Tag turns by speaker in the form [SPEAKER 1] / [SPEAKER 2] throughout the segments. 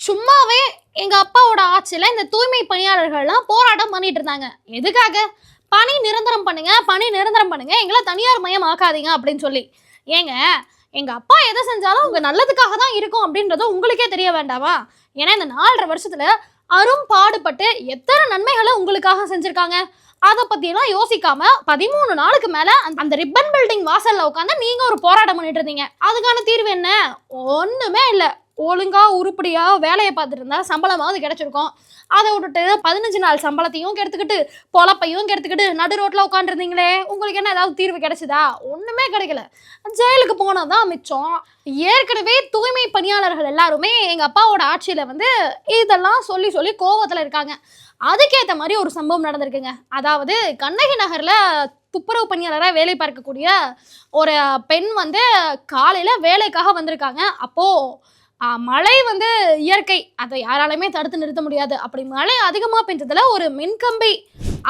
[SPEAKER 1] சும்மாவே எங்க அப்பாவோட ஆட்சியில இந்த தூய்மை பணியாளர்கள்லாம் போராட்டம் பண்ணிட்டு இருந்தாங்க. எதுக்காக? பணி நிரந்தரம் பண்ணுங்க, பணி நிரந்தரம் பண்ணுங்க, எங்களை தனியார் மயம் ஆக்காதீங்க அப்படின்னு சொல்லி. ஏங்க, எங்க அப்பா எதை செஞ்சாலும் உங்க நல்லதுக்காக தான் இருக்கும் அப்படின்றது உங்களுக்கே தெரிய வேண்டாமா? ஏன்னா இந்த 4.5 வருஷத்துல அரும் பாடுபட்டு எத்தனை நன்மைகளை உங்களுக்காக செஞ்சிருக்காங்க. அதை பத்தியெல்லாம் யோசிக்காம 13 நாளுக்கு மேல அந்த ரிப்பன் பில்டிங் வாசல்ல உட்காந்து நீங்க ஒரு போராட்டம் பண்ணிட்டு இருந்தீங்க. அதுக்கான தீர்வு என்ன? ஒண்ணுமே இல்ல. ஒழுங்கா உருப்படியா வேலையை பார்த்துட்டு இருந்தா சம்பளமாவது கிடைச்சிருக்கும். அதை விட்டுட்டு 15 நாள் சம்பளத்தையும் கெடுத்துக்கிட்டு பொழப்பையும் கெடுத்துக்கிட்டு நடு ரோட்ல உட்காந்துருந்தீங்களே, உங்களுக்கு என்ன ஏதாவது தீர்வு கிடைச்சதா? ஒண்ணுமே கிடைக்கல. ஜெயிலுக்கு போனதான் மிச்சம். ஏற்கனவே தூய்மை பணியாளர்கள் எல்லாருமே எங்க அப்பாவோட ஆட்சியில இதெல்லாம் சொல்லி சொல்லி கோவத்துல இருக்காங்க. அதுக்கேற்ற மாதிரி ஒரு சம்பவம் நடந்திருக்குங்க. அதாவது கண்ணகி நகர்ல துப்புரவு பணியாளராக வேலை பார்க்கக்கூடிய ஒரு பெண் காலையில வேலைக்காக வந்திருக்காங்க. அப்போ மழை இயற்கை, அதை யாராலுமே தடுத்து நிறுத்த முடியாது. அப்படி மழை அதிகமாக பெஞ்சதுல ஒரு மின்கம்பி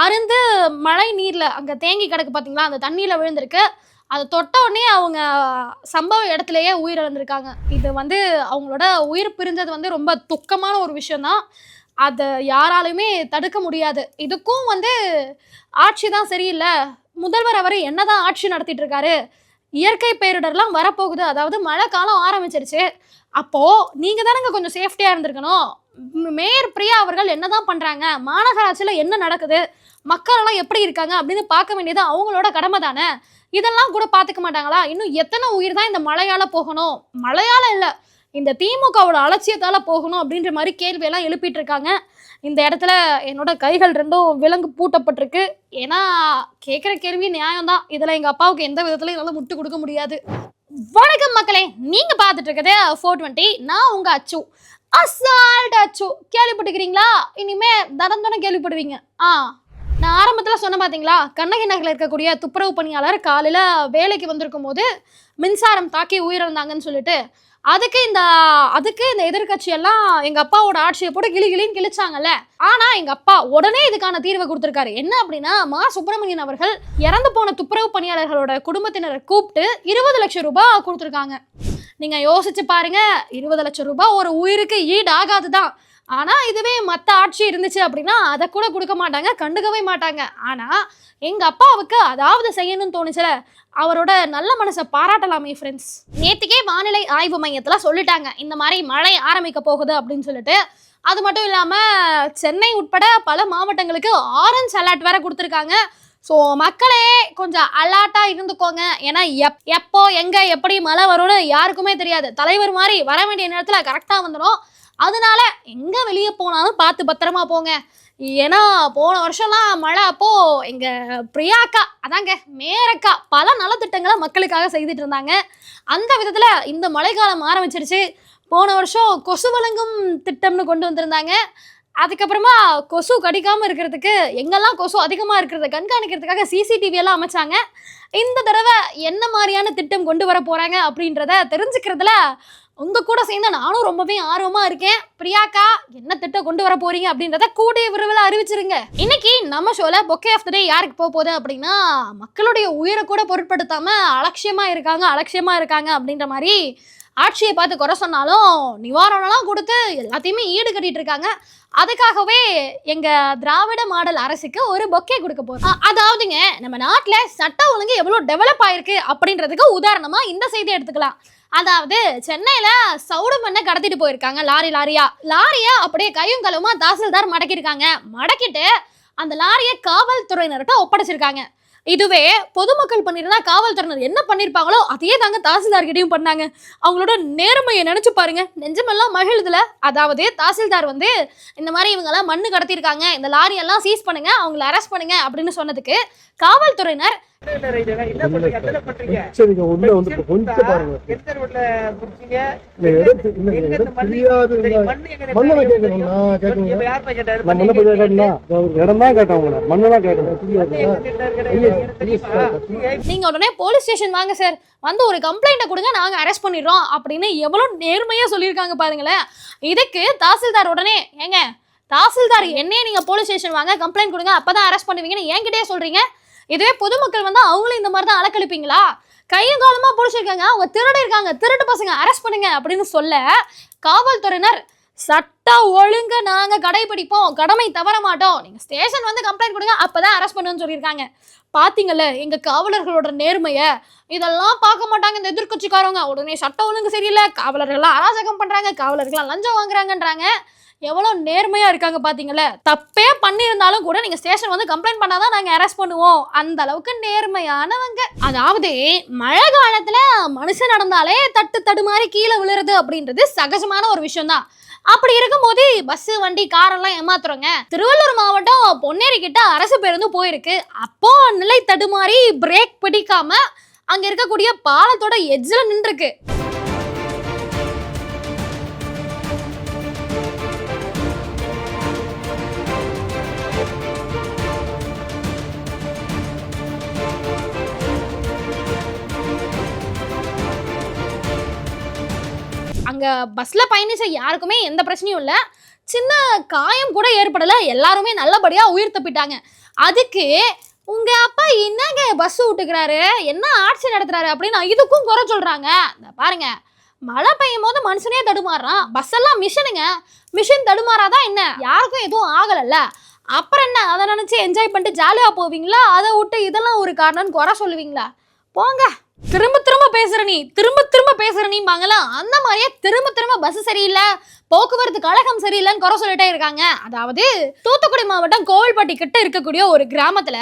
[SPEAKER 1] அருந்து மழை நீர்ல அங்க தேங்கி கிடக்கு பார்த்தீங்களா, அந்த தண்ணியில விழுந்திருக்கு. அதை தொட்ட உடனே அவங்க சம்பவ இடத்துலயே உயிரிழந்திருக்காங்க. இது அவங்களோட உயிர் பிரிஞ்சது ரொம்ப துக்கமான ஒரு விஷயம்தான். அதை யாராலுமே தடுக்க முடியாது. இதுக்கும் ஆட்சி தான் சரியில்லை. முதல்வர் அவர் என்னதான் ஆட்சி நடத்திட்டு இருக்காரு. இயற்கை பேரிடர்லாம் வரப்போகுது, அதாவது மழை காலம் ஆரம்பிச்சிருச்சு. அப்போ நீங்க தானங்க கொஞ்சம் சேஃப்டியா இருந்திருக்கணும். மேயர் பிரியா அவர்கள் என்னதான் பண்றாங்க, மாநகராட்சியில என்ன நடக்குது, மக்கள் எல்லாம் எப்படி இருக்காங்க அப்படின்னு பார்க்க வேண்டியது அவங்களோட கடமை தானே. இதெல்லாம் கூட பார்த்துக்க மாட்டாங்களா? இன்னும் எத்தனை உயிர் தான் இந்த மழையால போகணும்? மழையால இல்லை, இந்த திமுகவோட அலட்சியத்தால போகணும் அப்படின்ற மாதிரி கேள்வியெல்லாம் எழுப்பிட்டு இருக்காங்க. இந்த இடத்துல என்னோட கைகள் ரெண்டும் விலங்கு பூட்டப்பட்டிருக்கு. ஏன்னா கேட்குற கேள்வி நியாயம்தான். இதில் எங்கள் அப்பாவுக்கு எந்த விதத்துலையும் என்னால் முட்டு கொடுக்க முடியாது. வணக்கம் மக்களே, நீங்கள் பார்த்துட்டு இருக்கிறது 420. நான் உங்கள் அச்சு, அசால்ட் அச்சு. கேள்விப்பட்டுக்கிறீங்களா? இனிமே தடம் கேள்விப்படுவீங்க. நான் ஆரம்பத்தில் சொன்ன பார்த்தீங்களா, கண்ணகி நகரில் இருக்கக்கூடிய துப்புரவு பணியாளர் காலையில் வேலைக்கு வந்திருக்கும் போது மின்சாரம் தாக்கி உயிரிழந்தாங்கன்னு சொல்லிட்டு அதுக்கு இந்த எதிர்கட்சி எல்லாம் எங்க அப்பாவோட ஆட்சியை போட்டு கிளின்னு கிழிச்சாங்கல்ல. ஆனா எங்க அப்பா உடனே இதுக்கான தீர்வை கொடுத்திருக்காரு. என்ன அப்படின்னா, மா சுப்பிரமணியன் அவர்கள் இறந்து போன துப்புரவு பணியாளர்களோட குடும்பத்தினரை கூப்பிட்டு 20 லட்சம் ரூபாய் கொடுத்துருக்காங்க. நீங்க யோசிச்சு பாருங்க, 20 லட்சம் ரூபாய் ஒரு உயிருக்கு ஈடு ஆகாதுதான். ஆனா இதுவே மற்ற ஆட்சி இருந்துச்சு அப்படின்னா அதை கூட கொடுக்க மாட்டாங்க, கண்டுக்கவே மாட்டாங்க. ஆனா எங்க அப்பாவுக்கு அதாவது செய்யணும்னு தோணுச்சுல, அவரோட நல்ல மனசை பாராட்டலாமே ஃப்ரெண்ட்ஸ். நேற்றுக்கே வானிலை ஆய்வு மையத்தில் சொல்லிட்டாங்க இந்த மாதிரி மழை ஆரம்பிக்க போகுது அப்படின்னு சொல்லிட்டு. அது மட்டும் இல்லாமல் சென்னை உட்பட பல மாவட்டங்களுக்கு ஆரஞ்ச் அலர்ட் வேற கொடுத்துருக்காங்க. ஸோ மக்களே கொஞ்சம் அலர்ட்டாக இருந்துக்கோங்க. ஏன்னா எப்போ எங்கே எப்படி மழை வரும்னு யாருக்குமே தெரியாது. தலைவர் மாதிரி வர வேண்டிய நேரத்தில் கரெக்டாக வந்துடும். அதனால எங்கே வெளியே போனாலும் பார்த்து பத்திரமா போங்க. ஏன்னா போன வருஷம்லாம் மழை அப்போ எங்க பிரியாக்கா, அதாங்க மேயரக்கா, பல நலத்திட்டங்களை மக்களுக்காக செய்துட்டு இருந்தாங்க. அந்த விதத்துல இந்த மழைக்காலம் ஆரம்பிச்சிருச்சு. போன வருஷம் கொசு வழங்கும் திட்டம்னு கொண்டு வந்திருந்தாங்க. அதுக்கப்புறமா கொசு கடிக்காம இருக்கிறதுக்கு, எங்கெல்லாம் கொசு அதிகமா இருக்கிறத கண்காணிக்கிறதுக்காக சிசிடிவி எல்லாம் அமைச்சாங்க. இந்த தடவை என்ன மாதிரியான திட்டம் கொண்டு வர போறாங்க அப்படின்றத தெரிஞ்சுக்கிறதுல உங்க கூட சேர்ந்து நானும் ரொம்பவே ஆர்வமா இருக்கேன். பிரியாக்கா என்ன திட்டம் கொண்டு வர போறீங்க அப்படின்றத கூடிய விரைவில் அறிவிச்சிருங்க. இன்னைக்கு நம்ம ஷோல பொக்கே ஆஃப் த டே யாருக்கு போகுது அப்படின்னா, மக்களுடைய உயிரை கூட பொருட்படுத்தாம அலட்சியமா இருக்காங்க அப்படின்ற மாதிரி ஆட்சியை பார்த்து குறை சொன்னாலும் நிவாரணம்லாம் கொடுத்து எல்லாத்தையுமே ஈடு கட்டிட்டு இருக்காங்க. அதுக்காகவே எங்க திராவிட மாடல் அரசுக்கு ஒரு பொக்கே கொடுக்க போறோம். அதாவதுங்க, நம்ம நாட்டுல சட்ட ஒழுங்கு எவ்வளவு டெவலப் ஆயிருக்கு அப்படின்றதுக்கு உதாரணமா இந்த செய்தி எடுத்துக்கலாம். அதாவது சென்னையில சவுடு மண்ணை கடத்திட்டு போயிருக்காங்க லாரியா அப்படியே கையும் களவுமா தாசில்தார் மடக்கிருக்காங்க. மடக்கிட்டு அந்த லாரியை காவல்துறையினர்கிட்ட ஒப்படைச்சிருக்காங்க. இதுவே பொதுமக்கள் பண்ணிருந்தா காவல்துறையினர் என்ன பண்ணிருப்பாங்களோ அதையே தாங்க தாசில்தார்கிட்டையும் பண்ணாங்க. அவங்களோட நேர்மையை நினைச்சு பாருங்க, நெஞ்சமெல்லாம் மகிழுதுல. அதாவது தாசில்தார் இந்த மாதிரி இவங்கெல்லாம் மண்ணு கடத்திருக்காங்க, இந்த லாரி எல்லாம் சீஸ் பண்ணுங்க, அவங்களை அரெஸ்ட் பண்ணுங்க அப்படின்னு சொன்னதுக்கு காவல்துறையினர் நீங்க உடனே போலீஸ் ஸ்டேஷன் வாங்க சார், ஒரு கம்ப்ளைண்ட் கொடுங்க, நாங்க அரெஸ்ட் பண்ணிடுறோம் அப்படின்னு எவ்வளவு நேர்மையா சொல்லியிருக்காங்க பாருங்களேன். இதுக்கு தாசில்தார் உடனே, ஏங்க தாசில்தார் என்னையே நீங்க போலீஸ் ஸ்டேஷன் வாங்க கம்ப்ளைண்ட் கொடுங்க அப்பதான் அரெஸ்ட் பண்ணுவீங்கன்னு என்கிட்டயே சொல்றீங்க. இதுவே பொதுமக்கள் அவங்களும் இந்த மாதிரி தான் அலக்கழிப்பீங்களா? கையும் காலமா பிடிச்சிருக்காங்க, அவங்க திருடு இருக்காங்க, திருட்டு பசங்க அரெஸ்ட் பண்ணுங்க அப்படின்னு சொல்ல காவல்துறையினர் சட்ட ஒழுங்க நாங்க கடைபிடிப்போம், கடமை தவற மாட்டோம், நீங்க ஸ்டேஷன் வந்து கம்ப்ளைண்ட் கொடுங்க, அப்பதான் அரெஸ்ட் பண்ணுன்னு சொல்லியிருக்காங்க. பாத்தீங்கல்ல எங்க காவலர்களோட நேர்மைய. இதெல்லாம் பார்க்க மாட்டாங்க இந்த எதிர்கட்சிக்காரங்க. உடனே சட்ட ஒழுங்கு சரியில்லை, காவலர்கள்லாம் அராஜகம் பண்றாங்க, காவலர்கள்லாம் லஞ்சம் வாங்குறாங்கன்றாங்க. எவ்வளவு நேர்மையா இருக்காங்க பாத்தீங்கல்ல. தப்பே பண்ணியிருந்தாலும் கூட நீங்க ஸ்டேஷன் வந்து கம்ப்ளைண்ட் பண்ணாதான் நாங்க அரெஸ்ட் பண்ணுவோம், அந்த அளவுக்கு நேர்மையானவங்க. அதாவது மழை காலத்துல மனுஷன் நடந்தாலே தட்டு தடுமாறி கீழே விழுறது அப்படின்றது சகஜமான ஒரு விஷயம் தான். அப்படி இருக்கும்போது பஸ் வண்டி காரெல்லாம் ஏமாத்துறோங்க. திருவள்ளூர் மாவட்டம் பொன்னேரி கிட்ட அரசு பேருந்து போயிருக்கு. அப்போ நிலை தடுமாறி பிரேக் பிடிக்காம அங்க இருக்கக்கூடிய பாலத்தோட எட்ஜ்ல நின்றுருக்கு. அங்க பஸ்ல பயணிச்ச யாருக்குமே எந்த பிரச்சனையும் இல்லை, சின்ன காயம் கூட ஏற்படல, எல்லாருமே நல்லபடியா உயிர் தப்பிட்டாங்க. அதுக்கு உங்க அப்பா என்னங்க பஸ் விட்டுக்கிறாரு, என்ன ஆட்சி நடத்துறாரு அப்படின்னு இதுக்கும் குறை சொல்றாங்க. பாருங்க, மழை பெய்யும் போது மனுஷனே தடுமாறுறான், பஸ் எல்லாம் மிஷினுங்க, மிஷின் தடுமாறாதான் என்ன, யாருக்கும் எதுவும் ஆகலல்ல, அப்புறம் என்ன அதை நினைச்சு என்ஜாய் பண்ணிட்டு ஜாலியா போவீங்களா? அதை விட்டு இதெல்லாம் ஒரு காரணம்னு குறை சொல்லுவீங்களா? போங்க. திரும்ப திரும்ப பேசுற நீம்பாங்களா, அந்த மாதிரியே திரும்ப திரும்ப பஸ் சரியில்லை, போக்குவரத்து கழகம் சரியில்லைன்னு குறை சொல்லிட்டே இருக்காங்க. அதாவது தூத்துக்குடி மாவட்டம் கோவில்பட்டி கிட்ட இருக்கக்கூடிய ஒரு கிராமத்துல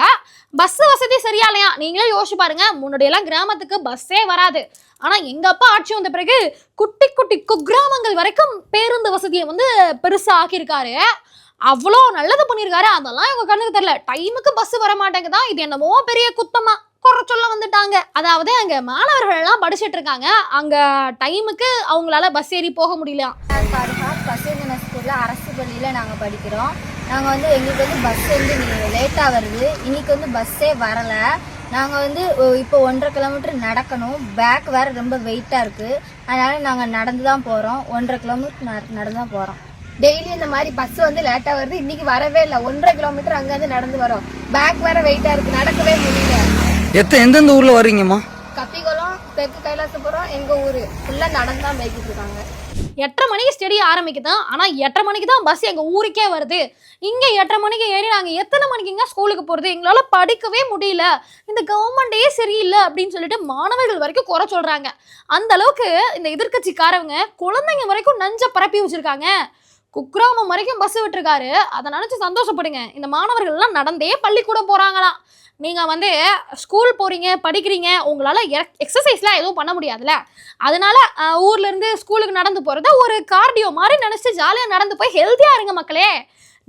[SPEAKER 1] பஸ் வசதி சரியா இல்லையா? நீங்களே யோசிச்சு பாருங்க. முன்னாடி எல்லாம் கிராமத்துக்கு பஸ்ஸே வராது. ஆனா எங்க அப்பா ஆட்சி வந்த பிறகு குட்டி குட்டி குக்கிராமங்கள் வரைக்கும் பேருந்து வசதியை வந்து பெருசா ஆக்கியிருக்காரு. அவ்வளோ நல்லது பண்ணியிருக்காரு. அதெல்லாம் இவங்க கண்ணுக்கு தெரியல. டைமுக்கு பஸ் வர மாட்டேங்குதான், இது என்னமோ பெரிய குத்தமா குறை சொல்ல வந்துட்டாங்க. அதாவது அங்க மாணவர்கள் எல்லாம் படிச்சுட்டு இருக்காங்க, அங்க டைமுக்கு அவங்களால பஸ் ஏறி போக முடியல.
[SPEAKER 2] ஸ்கூல்ல அரசு பள்ளியில நாங்க படிக்கிறோம். நாங்க வந்து எங்களுக்கு வந்து பஸ் வந்து லேட்டா வருது, இன்னைக்கு வந்து பஸ்ஸே வரல. நாங்க வந்து இப்போ 1.5 கிலோமீட்டர் நடக்கணும், பேக் வேற ரொம்ப வெயிட்டா இருக்கு, அதனால நாங்க நடந்து தான் போறோம். 1.5 கிலோமீட்டர் நடந்து தான் போறோம்.
[SPEAKER 3] டெய்லி இந்த மாதிரி பஸ் வந்து லேட்டா வருது, இன்னைக்கு வரவே இல்லை. 1.5 கிலோமீட்டர் அங்க இருந்து நடந்து வரோம், பேக் வேற வெயிட்டா இருக்கு, நடக்கவே முடியல.
[SPEAKER 4] எந்தெந்த ஊர்ல வர்றீங்கம்மா?
[SPEAKER 3] கப்பிகுளம், தெற்கு கைலாசபுரம், எங்க ஊரு ஃபுல்லா நடந்து தான் போய்கிட்டு இருக்காங்க.
[SPEAKER 1] 8:30 மணிக்கு ஸ்டடி ஆரம்பிக்குதான், ஆனா 8:30 மணிக்கு தான் பஸ் எங்க ஊருக்கே வருது. இங்க 8:30 மணிக்கு ஏறி நாங்க எத்தனை மணிக்குங்க ஸ்கூலுக்கு போறது? எங்களால படிக்கவே முடியல, இந்த கவர்மெண்டே சரியில்லை அப்படின்னு சொல்லிட்டு மாணவர்கள் வரைக்கும் குறை சொல்றாங்க. அந்த அளவுக்கு இந்த எதிர்கட்சிக்காரவங்க குழந்தைங்க வரைக்கும் நஞ்ச பரப்பி வச்சிருக்காங்க. குக்கிராமம் வரைக்கும் பஸ் விட்டுருக்காரு, அதை நினைச்சு சந்தோஷப்படுங்க. இந்த மாணவர்கள் எல்லாம் நடந்தே பள்ளிக்கூடம் போறாங்களாம். நீங்கள் வந்து ஸ்கூல் போகிறீங்க, படிக்கிறீங்க, உங்களால் எக்ஸசைஸ்லாம் எதுவும் பண்ண முடியாதுல்ல, அதனால ஊர்லேருந்து ஸ்கூலுக்கு நடந்து போகிறத ஒரு கார்டியோ மாதிரி நினச்சிட்டு ஜாலியாக நடந்து போய் ஹெல்த்தியாக இருங்க மக்களே.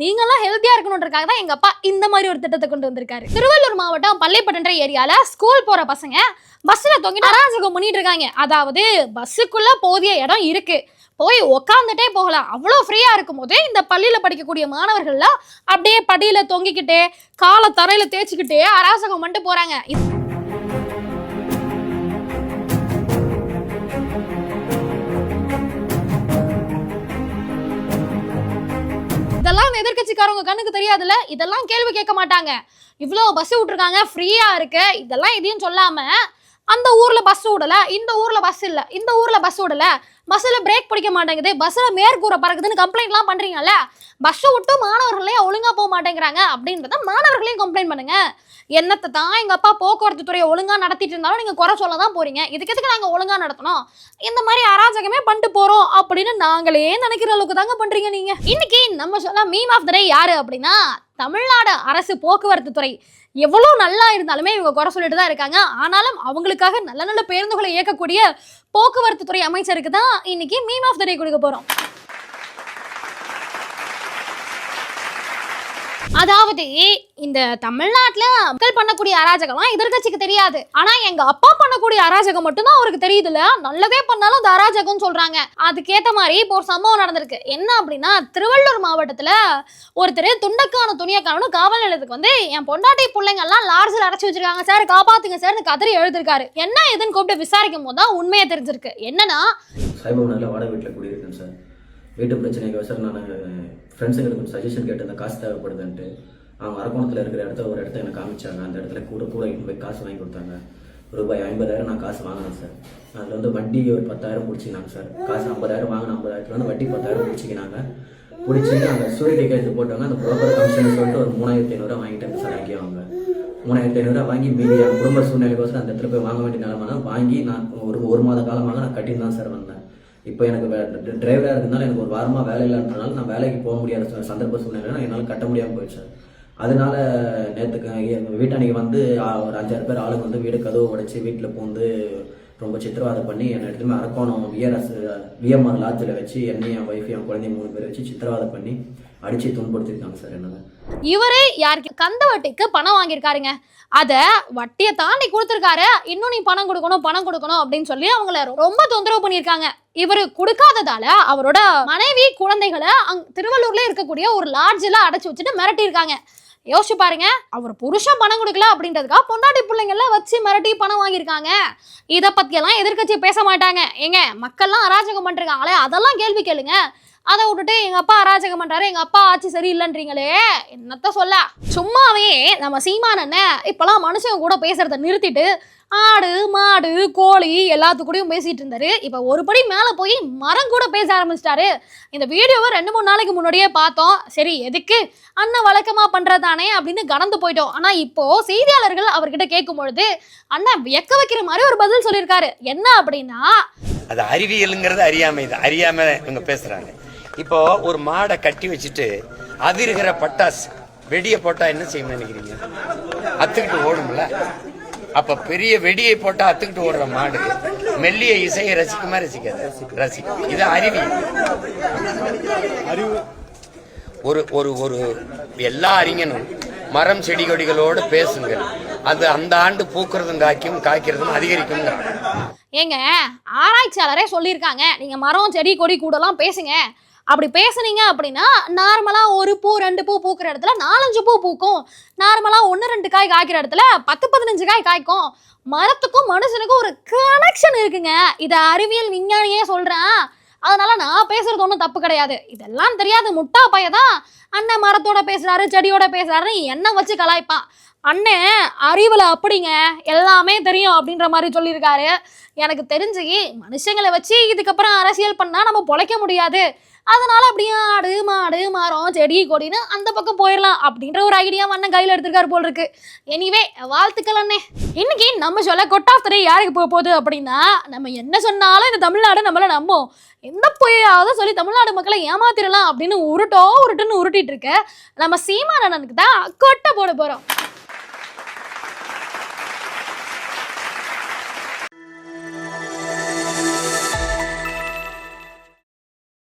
[SPEAKER 1] நீங்களாம் ஹெல்த்தியாக இருக்கணுன்றக்காக தான் எங்கள் அப்பா இந்த மாதிரி ஒரு திட்டத்தை கொண்டு வந்திருக்காரு. திருவள்ளூர் மாவட்டம் பள்ளிப்பட்டன்ற ஏரியாவில் ஸ்கூல் போகிற பசங்க பஸ்ஸில் தொங்கிட்டு அராஜகம் பண்ணிட்டு இருக்காங்க. அதாவது பஸ்ஸுக்குள்ளே போதிய இடம் இருக்குது, போய் உக்காந்துட்டே போகலாம், அவ்வளோ ஃப்ரீயாக இருக்கும் போது இந்த பள்ளியில் படிக்கக்கூடிய மாணவர்கள்லாம் அப்படியே படியில் தொங்கிக்கிட்டே காலை தரையில் தேய்ச்சிக்கிட்டே அராஜகம் பண்ணிட்டு போகிறாங்க. இதெல்லாம் இந்த எதிர்கட்சிக்காரவங்க கண்ணுக்கு தெரியாதுல்ல, இதெல்லாம் கேள்வி கேட்க மாட்டாங்க. இவ்வளோ பஸ் விட்டுருக்காங்க, ஃப்ரீயாக இருக்கு, இதெல்லாம் எதையும் சொல்லாமல் அந்த ஊரில் பஸ் விடலை, இந்த ஊரில் பஸ் இல்லை, இந்த ஊரில் பஸ் விடலை, பஸ்ஸில் பிரேக் பிடிக்க மாட்டேங்குது, பஸ்ஸில் மேற்கூரை பறக்குதுன்னு கம்ப்ளைண்ட்லாம் பண்ணுறீங்கல்ல, பஸ்ஸை விட்டு மாணவர்களே ஒழுங்காக போக மாட்டேங்கிறாங்க அப்படின்றத மாணவர்களையும் கம்ப்ளைண்ட் பண்ணுங்க. என்னத்தை தான் எங்கள் அப்பா போக்குவரத்து துறையை ஒழுங்காக நடத்திட்டு இருந்தாலும் நீங்கள் குறை சொல்ல தான் போகிறீங்க. இதுக்கு எதுக்கு நாங்கள் ஒழுங்காக நடத்தணும், இந்த மாதிரி அராஜகமே பண்ணிட்டு போகிறோம் அப்படின்னு நாங்களே நினைக்கிற அளவுக்கு தாங்க பண்ணுறீங்க நீங்கள். இன்னைக்கு நம்ம சொல்ல மீம் ஆஃப் த டே யார் அப்படின்னா தமிழ்நாடு அரசு போக்குவரத்து துறை. எவ்வளோ நல்லா இருந்தாலுமே இவங்க குறை சொல்லிட்டு தான் இருக்காங்க. ஆனாலும் அவங்களுக்காக நல்ல நல்ல பேருந்துகளை இயக்கக்கூடிய போக்குவரத்து துறை அமைச்சருக்கு தான் இன்னைக்கு மீம் ஆஃப் த டே கொடுக்க போகிறோம். அதாவது இந்த தமிழ்நாட்டுல மக்கள் பண்ணக்கூடிய அராஜகம்லாம் எதிர்கட்சிக்கு தெரியாது, ஆனா எங்க அப்பா பண்ணக்கூடிய அராஜகம் மட்டும்தான் அவருக்கு தெரியுதுல. நல்லதே பண்ணாலும் அது அராஜகம் சொல்றாங்க. அதுக்கேற்ற மாதிரி இப்போ ஒரு சம்பவம் நடந்திருக்கு. என்ன அப்படின்னா திருவள்ளூர் மாவட்டத்துல ஒருத்தர் துண்டக்கான துணியக்காரனும் காவல் நிலையத்துக்கு வந்து என் பொண்டாட்டி பிள்ளைங்க எல்லாம் லார்ஜில் அடைச்சி வச்சிருக்காங்க சார், காப்பாத்துங்க சார் கதறி எழுதிருக்காரு. என்ன எதுன்னு கூப்பிட்டு விசாரிக்கும் போது தான் உண்மையை தெரிஞ்சிருக்கு. என்னன்னா
[SPEAKER 5] சாய்பாபா வாடகை வீட்டில் குடியிருக்கேன் சார். வீட்டு பிரச்சனைக்கு சார் நான் ஃப்ரெண்ட்ஸுங்களுக்கு கொஞ்சம் சஜஷன் கேட்டு அந்த காசு தேவைப்படுதுன்ட்டு அவங்க அரக்கோணத்தில் இருக்கிற இடத்த ஒரு இடத்த எனக்கு காமிச்சாங்க. அந்த இடத்துல கூட போய் காசு வாங்கி கொடுத்தாங்க. ரூபாய் 50,000 நான் காசு வாங்கினேன் சார். அதில் வந்து வட்டி ஒரு 10,000 பிடிச்சிக்கினாங்க சார். காசு 50,000 வாங்கின 50,000 வந்து வட்டி 10,000 பிடிச்சிக்கினாங்க. பிடிச்சிட்டு அந்த சூரிட்டி கையெழுத்து போட்டாங்க. அந்த புரோக்கர் கமிஷன் சொல்லிட்டு ஒரு 3,500 வாங்கிட்டாங்க சார். அங்கேயும் அவங்க 3,500 வாங்கி மீதி என் குடும்ப சூழ்நிலைக்கோசரம் அந்த இடத்துல போய் வாங்க வேண்டிய நிலைமை வாங்கி நான் ஒரு மாத காலமாக நான் கட்டின்னு தான் சார் வந்தேன். இப்போ எனக்கு டிரைவராக இருக்கிறதுனால எனக்கு ஒரு வாரமாக வேலை இல்லைன்றனால நான் வேலைக்கு போக முடியாத சந்தர்ப்ப சூழ்நிலை என்னால் கட்ட முடியாமல் போயிடுச்சு சார். அதனால நேற்றுக்கு வீட்டாணிக்கு வந்து ஒரு 5-6 பேர் ஆளுங்க வந்து வீடு கதவு உடைச்சி வீட்டில் பூந்து ரொம்ப சித்திரவாதை பண்ணி என்னை எடுத்துமே அரக்கோணம் விஎம்ஆர் லாட்ஜில் வச்சு என்னையும் என் ஒய்ஃப் என் குழந்தைங்க 3 பேர் வச்சு சித்திரவாதை பண்ணி அடிச்சு துன்படுத்திருக்காங்க சார். என்னங்க
[SPEAKER 1] இவரே யாருக்கு கந்த வட்டிக்கு பணம் வாங்கியிருக்காருங்க, அத வட்டியை தாண்டி கொடுத்துருக்காரு. இன்னும் நீ பணம் கொடுக்கணும் அப்படின்னு சொல்லி அவங்கள ரொம்ப தொந்தரவு பண்ணியிருக்காங்க. இவரு கொடுக்காததால அவரோட மனைவி குழந்தைகளை திருவள்ளூர்ல இருக்கக்கூடிய ஒரு லாட்ஜில் அடைச்சு வச்சுட்டு மிரட்டியிருக்காங்க. யோசிச்சு பாருங்க, அவர் புருஷன் பணம் கொடுக்கல அப்படின்றதுக்காக பொண்டாட்டி பிள்ளைங்கெல்லாம் வச்சு மிரட்டி பணம் வாங்கியிருக்காங்க. இதை பத்தியெல்லாம் எதிர்க்கட்சி பேச மாட்டாங்க. ஏங்க, மக்கள்லாம் அராஜகம் பண்றாங்களே, அதெல்லாம் கேள்வி கேளுங்க. அதை விட்டுட்டு எங்க அப்பா அராஜகம் பண்றாரு, எங்க அப்பா ஆட்சி சரியில்லைன்றீங்களே, என்னத்த சொல்ல. சும்மாவே நம்ம சீமானண்ண இப்பெல்லாம் மனுஷங்க கூட பேசுறத நிறுத்திட்டு ஆடு மாடு கோழி எல்லாத்துக்கூடயும் பேசிட்டு இருந்தாரு. இப்ப ஒரு படி மேல போய் மரம் கூட பேச ஆரம்பிச்சிட்டாரு. இந்த வீடியோவை 2-3 நாளைக்கு முன்னாடியே பார்த்தோம். சரி, எதுக்கு அண்ணன் வழக்கமா பண்றதானே அப்படின்னு கடந்து போயிட்டோம். ஆனா இப்போ செய்தியாளர்கள் அவர்கிட்ட கேட்கும் பொழுது அண்ணன் வியக்க வைக்கிற மாதிரி ஒரு பதில் சொல்லியிருக்காரு. என்ன அப்படின்னா,
[SPEAKER 6] அது அறிவியலுங்கிறது அறியாம இவங்க பேசுறாங்க. இப்போ ஒரு மாடை கட்டி வச்சுட்டு அதிர்கிற பட்டாசு வெடியை போட்டா என்ன செய்யணும்னு நினைக்கிறீங்க? அத்துக்கிட்டு ஓடும்ல. அப்ப பெரிய வெடியை போட்டா அத்துக்கிட்டு ஓடுற மாடு மெல்லிய இசையை ரசிக்குமா? ரசிக்கும். இது அறிவியல். ஒரு எல்லா அறிஞனும் மரம் செடி கொடிகளோடு பேசுங்கள், அது அந்த ஆண்டு பூக்கிறதும் காய்க்கிறதும் அதிகரிக்கும்.
[SPEAKER 1] ஏங்க, ஆராய்ச்சியாளரே சொல்லியிருக்காங்க, நீங்க மரம் செடி கொடி கூடலாம் பேசுங்க. அப்படி பேசுனீங்க அப்படின்னா நார்மலா ஒரு பூ 2 பூ பூக்கிற இடத்துல 4-5 பூ பூக்கும். நார்மலா 1-2 காய் காய்க்கிற இடத்துல 10-15 காய் காய்க்கும். மரத்துக்கும் மனுஷனுக்கும் ஒரு கனெக்ஷன் இருக்குங்க. இதை அறிவியல் விஞ்ஞானியே சொல்றேன். அதனால நான் பேசுறது ஒன்றும் தப்பு கிடையாது. இதெல்லாம் தெரியாத முட்டா பையதான் அண்ணன் மரத்தோட பேசுறாரு செடியோட பேசுறாருன்னு என்ன வச்சு கலாய்ப்பான். அண்ணன் அறிவுல அப்படிங்க எல்லாமே தெரியும் அப்படின்ற மாதிரி சொல்லியிருக்காரு. எனக்கு தெரிஞ்சு மனுஷங்களை வச்சு இதுக்கப்புறம் அரசியல் பண்ணா நம்ம பொழைக்க முடியாது. அதனால அப்படியே ஆடு மாடு மரம் செடி கொடின்னு அந்த பக்கம் போயிடலாம் அப்படின்ற ஒரு ஐடியா அண்ணன் கையில் எடுத்திருக்காரு போல் இருக்கு. எனிவே, வாழ்த்துக்கள் அண்ணே. இன்னைக்கு நம்ம சொல்ல கொட் ஆஃப் த டே யாருக்கு போக போகுது அப்படின்னா, நம்ம என்ன சொன்னாலும் இந்த தமிழ்நாடு நம்மள நம்பும். எந்த பொய்யாவது சொல்லி தமிழ்நாடு மக்களை ஏமாத்திரலாம் அப்படின்னு உருட்டுன்னு உருட்டிட்டு இருக்க நம்ம சீமான் அண்ணனுக்கு தான் கொட்டை போட போறோம்.